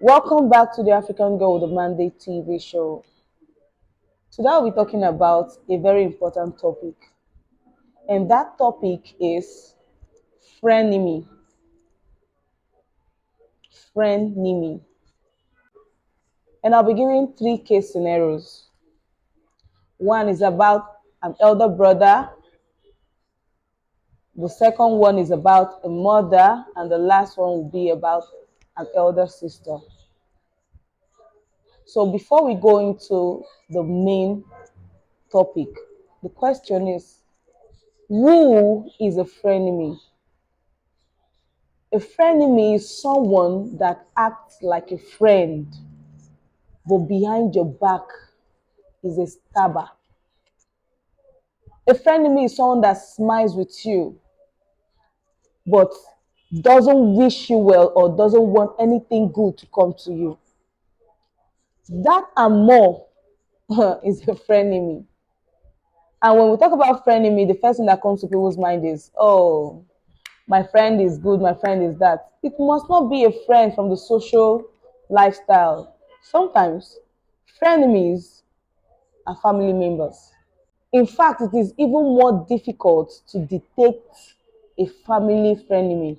Welcome back to the African Girl with the Mandate TV show. Today I'll be talking about a very important topic, and that topic is frenemy. Frenemy. And I'll be giving three case scenarios. One is about an elder brother, the second one is about a mother, and the last one will be about an elder sister. So before we go into the main topic, the question is, who is a frenemy? A frenemy is someone that acts like a friend, but behind your back is a stabber. A frenemy is someone that smiles with you, but doesn't wish you well or doesn't want anything good to come to you. That and more is a frenemy. And when we talk about frenemy, the first thing that comes to people's mind is, oh, my friend is good, my friend is that. It must not be a friend from the social lifestyle. Sometimes frenemies are family members. In fact, it is even more difficult to detect a family frenemy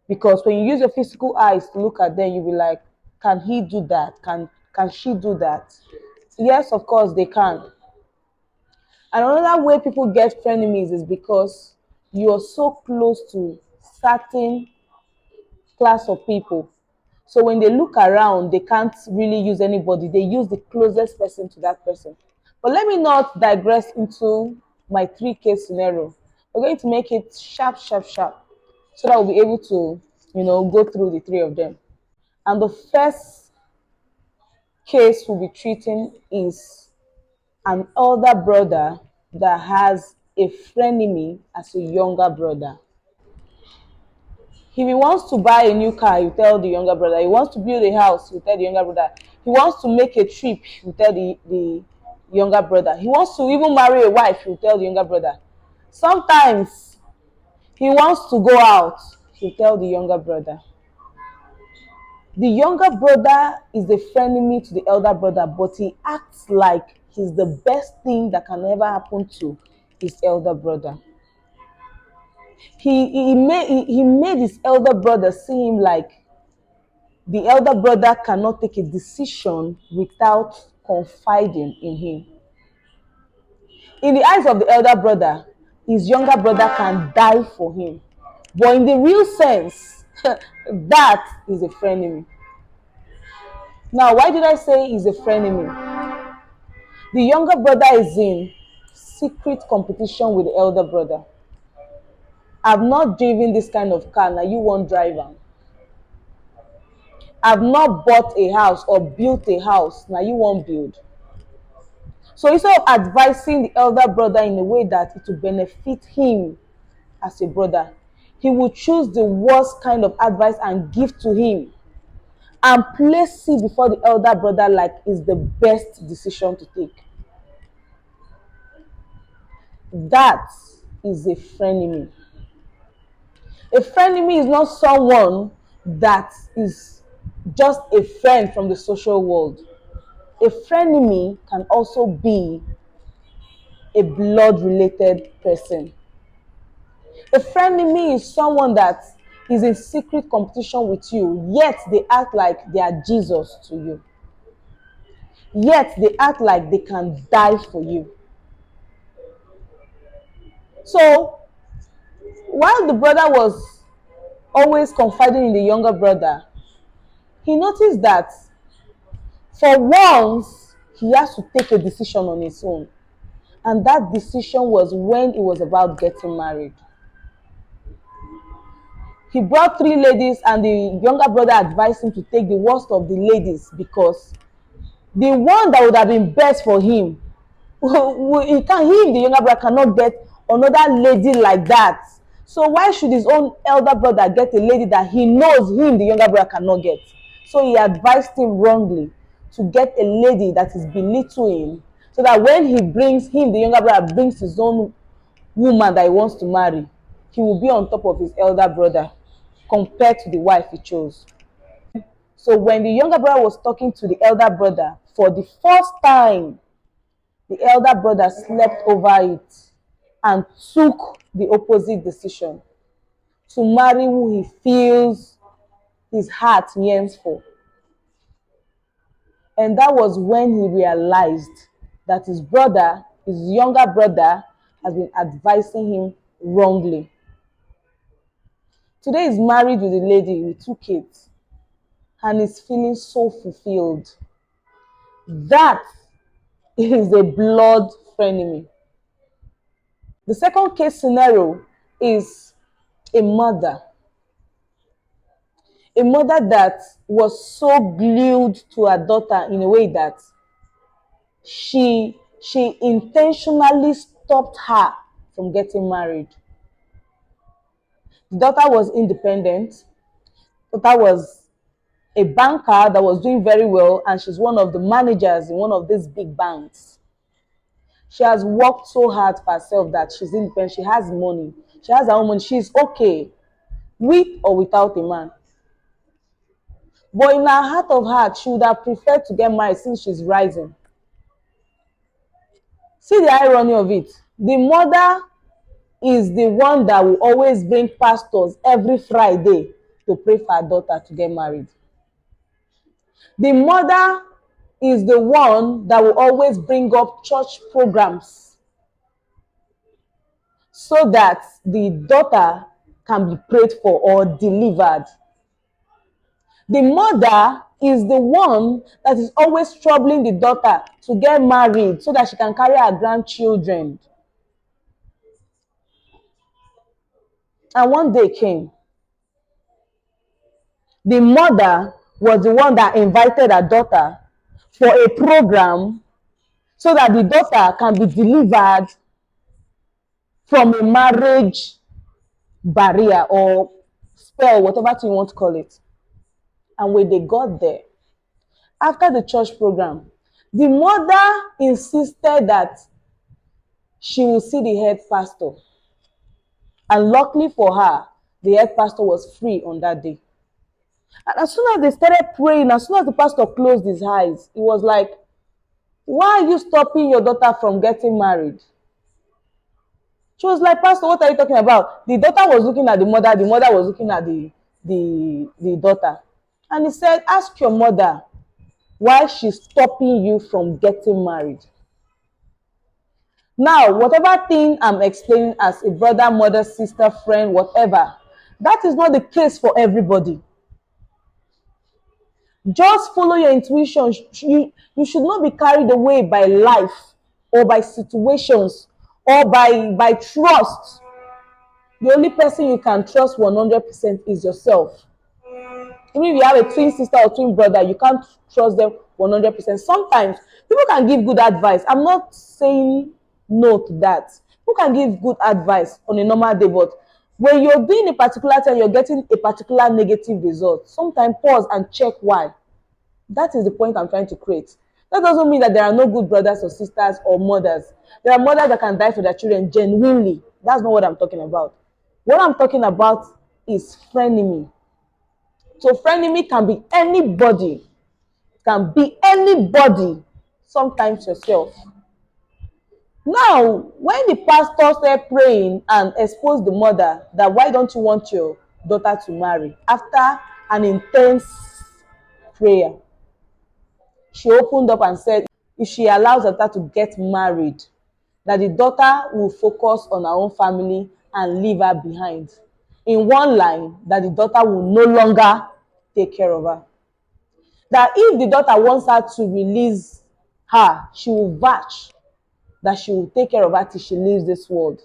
because when you use your physical eyes to look at them, you'll be like, can he do that? Can she do that? Yes, of course they can. And another way people get frenemies is because you are so close to certain class of people. So when they look around, they can't really use anybody. They use the closest person to that person. But let me not digress into my three case scenario. We're going to make it sharp, sharp, sharp, so that we'll be able to, go through the three of them. And the first case we'll be treating is an elder brother that has a frenemy as a younger brother. If he wants to buy a new car, you tell the younger brother. He wants to build a house, you tell the younger brother. He wants to make a trip, you tell the younger brother. He wants to even marry a wife, you tell the younger brother. Sometimes he wants to go out, you tell the younger brother. The younger brother is a frenemy to the elder brother, but he acts like he's the best thing that can ever happen to his elder brother. He made his elder brother see him like the elder brother cannot take a decision without confiding in him. In the eyes of the elder brother, his younger brother can die for him. But in the real sense, that is a frenemy. Now, why did I say he's a frenemy? The younger brother is in secret competition with the elder brother. I've not driven this kind of car, now you won't drive am. I've not bought a house or built a house, now you won't build. So instead of advising the elder brother in a way that it will benefit him as a brother, he will choose the worst kind of advice and give to him and place it before the elder brother like it's the best decision to take. That is a frenemy. A frenemy is not someone that is just a friend from the social world. A frenemy can also be a blood-related person. A frenemy is someone that is in secret competition with you, yet they act like they are Jesus to you. Yet they act like they can die for you. So, while the brother was always confiding in the younger brother, he noticed that for once he has to take a decision on his own. And that decision was when he was about getting married. He brought three ladies and the younger brother advised him to take the worst of the ladies because the one that would have been best for him, the younger brother cannot get another lady like that. So why should his own elder brother get a lady that he knows him, the younger brother, cannot get? So he advised him wrongly to get a lady that is beneath him, so that when he brings him, the younger brother brings his own woman that he wants to marry, he will be on top of his elder brother compared to the wife he chose. So when the younger brother was talking to the elder brother for the first time, the elder brother slept over it and took the opposite decision to marry who he feels his heart yearns for. And that was when he realized that his brother, his younger brother, has been advising him wrongly. Today he's married with a lady with 2 kids and is feeling so fulfilled. That is a blood frenemy. The second case scenario is a mother. A mother that was so glued to her daughter in a way that she intentionally stopped her from getting married. The daughter was independent. The daughter was a banker that was doing very well, and she's one of the managers in one of these big banks. She has worked so hard for herself that she's independent. She has money. She has her own money. She's okay with or without a man. But in her heart of heart, she would have preferred to get married since she's rising. See the irony of it. The mother is the one that will always bring pastors every Friday to pray for her daughter to get married. The mother is the one that will always bring up church programs so that the daughter can be prayed for or delivered. The mother is the one that is always troubling the daughter to get married so that she can carry her grandchildren. And one day came. The mother was the one that invited her daughter for a program so that the daughter can be delivered from a marriage barrier or spell, whatever you want to call it. And when they got there, after the church program, the mother insisted that she will see the head pastor. And luckily for her, the head pastor was free on that day. And as soon as they started praying, as soon as the pastor closed his eyes, he was like, why are you stopping your daughter from getting married? She was like, Pastor, what are you talking about? The daughter was looking at the mother was looking at the daughter. And he said, ask your mother why she's stopping you from getting married. Now, whatever thing I'm explaining as a brother, mother, sister, friend, whatever, that is not the case for everybody. Just follow your intuition. You should not be carried away by life or by situations or by trust. The only person you can trust 100% is yourself. Even if you have a twin sister or twin brother, you can't trust them 100%. Sometimes people can give good advice. I'm not saying no to that. People can give good advice on a normal day, but when you're doing a particular thing, you're getting a particular negative result. Sometimes pause and check why. That is the point I'm trying to create. That doesn't mean that there are no good brothers or sisters or mothers. There are mothers that can die for their children genuinely. That's not what I'm talking about. What I'm talking about is frenemy. So frenemy can be anybody. Can be anybody. Sometimes yourself. Now, when the pastor started praying and exposed the mother that why don't you want your daughter to marry, after an intense prayer, she opened up and said if she allows her daughter to get married, that the daughter will focus on her own family and leave her behind. In one line, that the daughter will no longer take care of her. That if the daughter wants her to release her, she will vouch that she will take care of her till she leaves this world.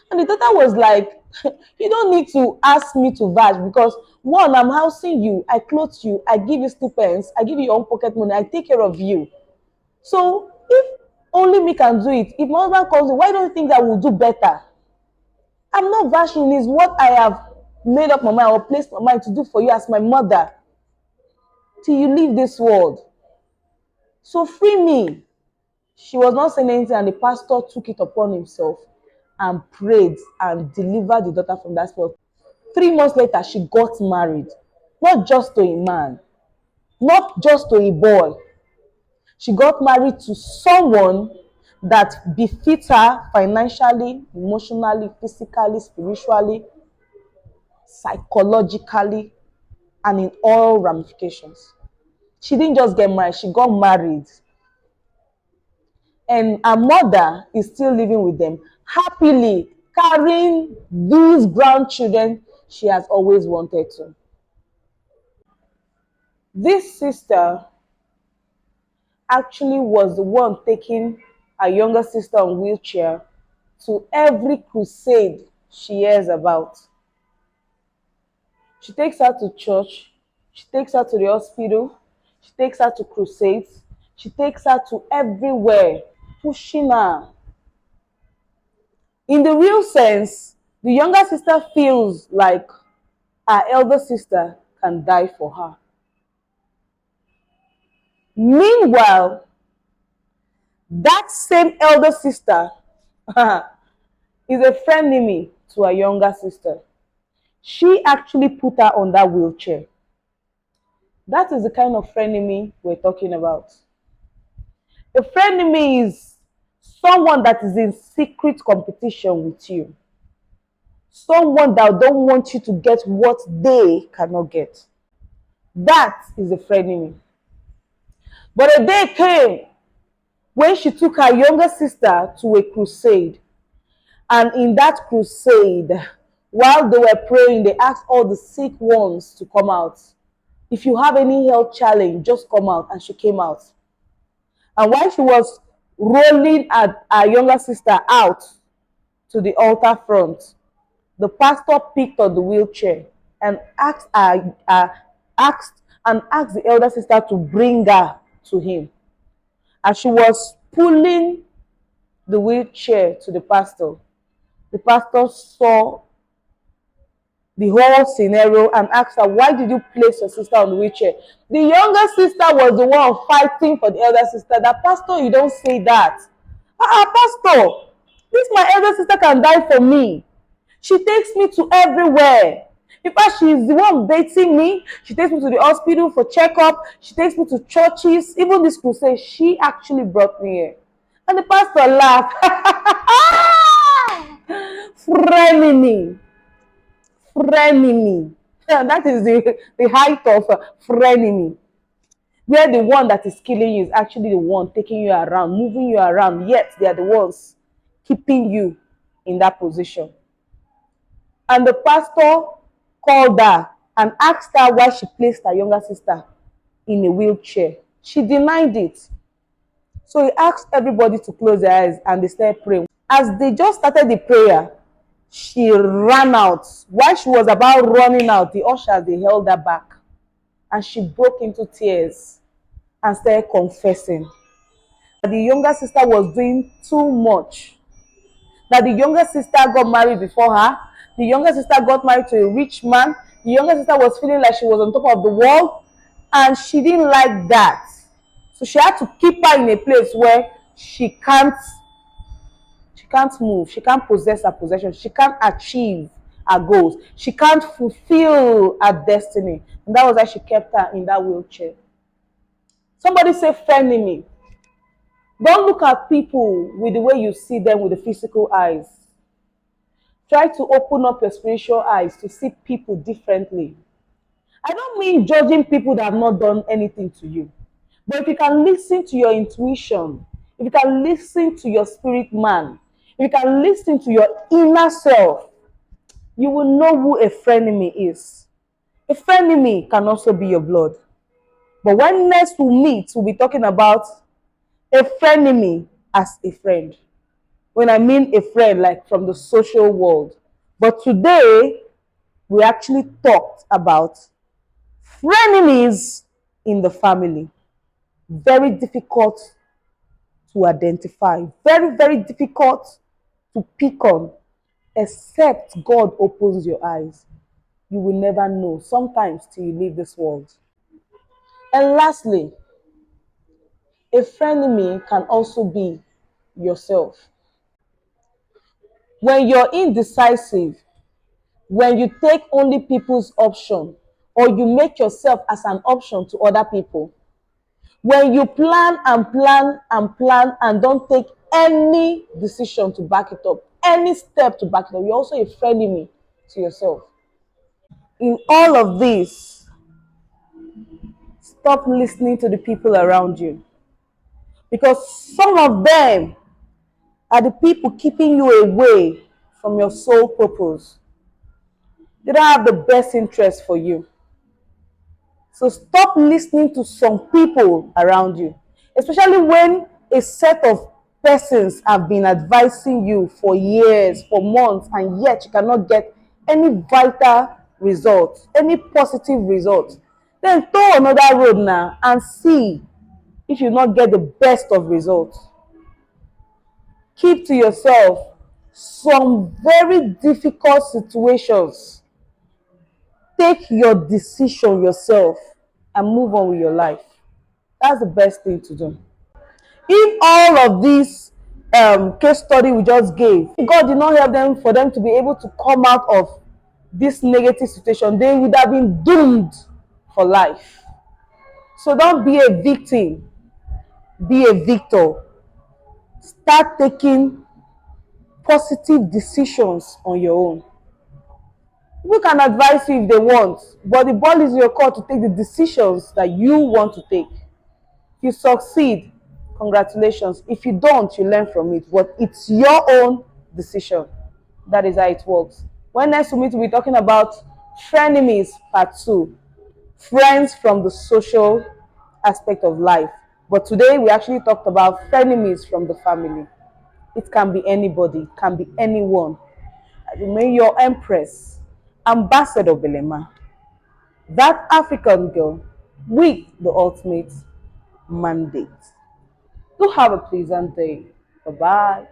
And the daughter was like, you don't need to ask me to vouch because one, I'm housing you, I clothe you, I give you stipends, I give you your own pocket money, I take care of you. So if only me can do it, if my husband comes in, why don't you think that we'll do better? I'm not vouching, it's what I have made up my mind or placed my mind to do for you as my mother till you leave this world. So free me. She was not saying anything, and the pastor took it upon himself and prayed and delivered the daughter from that spell. 3 months later, she got married, not just to a man, not just to a boy. She got married to someone that befits her financially, emotionally, physically, spiritually, psychologically, and in all ramifications. She didn't just get married, she got married. And her mother is still living with them, happily carrying these grandchildren she has always wanted to. This sister actually was the one taking her younger sister on wheelchair to every crusade she hears about. She takes her to church, she takes her to the hospital, she takes her to crusades, she takes her to everywhere, pushing her. In the real sense, the younger sister feels like her elder sister can die for her. Meanwhile, that same elder sister is a frenemy to her younger sister. She actually put her on that wheelchair. That is the kind of frenemy we're talking about. A frenemy is someone that is in secret competition with you. Someone that don't want you to get what they cannot get. That is a frenemy. But a day came when she took her younger sister to a crusade. And in that crusade, while they were praying, they asked all the sick ones to come out. If you have any health challenge, just come out. And she came out. And while she was rolling her younger sister out to the altar front, the pastor picked up the wheelchair and asked the elder sister to bring her to him. As she was pulling the wheelchair to the pastor saw the whole scenario and asked her, why did you place your sister on the wheelchair? The younger sister was the one fighting for the elder sister. That, pastor, you don't say that. Pastor, this my elder sister can die for me. She takes me to everywhere. In fact, she is the one dating me. She takes me to the hospital for checkup. She takes me to churches. Even this crusade, she actually brought me here. And the pastor laughed. Frenemy. Frenemy. That is the height of frenemy. Where the one that is killing you is actually the one taking you around, moving you around, yet they are the ones keeping you in that position. And the pastor called her and asked her why she placed her younger sister in a wheelchair. She denied it. So he asked everybody to close their eyes and they started praying. As they just started the prayer, she ran out. While she was about running out, the ushers, they held her back. And she broke into tears and started confessing that the younger sister was doing too much. That the younger sister got married before her. The younger sister got married to a rich man. The younger sister was feeling like she was on top of the world. And she didn't like that. So she had to keep her in a place where she can't move, she can't possess her possessions, she can't achieve her goals, she can't fulfill her destiny. And that was why she kept her in that wheelchair. Somebody say frenemy. Don't look at people with the way you see them with the physical eyes. Try to open up your spiritual eyes to see people differently. I don't mean judging people that have not done anything to you. But if you can listen to your intuition, if you can listen to your spirit man, if you can listen to your inner self, you will know who a frenemy is. A frenemy can also be your blood. But when next we meet, we'll be talking about a frenemy as a friend. When I mean a friend, like from the social world. But today, we actually talked about frenemies in the family. Very difficult to identify. Very, very difficult to pick on. Except God opens your eyes. You will never know. Sometimes till you leave this world. And lastly, a frenemy can also be yourself. When you're indecisive, when you take only people's option, or you make yourself as an option to other people. When you plan and plan and plan and don't take any decision to back it up, any step to back it up, you're also a frenemy to yourself. In all of this, stop listening to the people around you, because some of them are the people keeping you away from your sole purpose. They don't have the best interest for you. So stop listening to some people around you, especially when a set of persons have been advising you for years, for months, and yet you cannot get any vital results, any positive results. Then throw another road now and see if you not get the best of results. Keep to yourself some very difficult situations. Take your decision yourself and move on with your life. That's the best thing to do. If all of this case study we just gave, God did not help them for them to be able to come out of this negative situation, they would have been doomed for life. So don't be a victim, be a victor. Start taking positive decisions on your own. People can advise you if they want, but the ball is in your court to take the decisions that you want to take. If you succeed, congratulations. If you don't, you learn from it. But it's your own decision. That is how it works. When next we meet, we'll be talking about frenemies part 2. Friends from the social aspect of life. But today we actually talked about frenemies from the family. It can be anybody, it can be anyone. I remain your empress, Amb.Belema, that African girl with the ultimate mandate. Do have a pleasant day. Bye bye.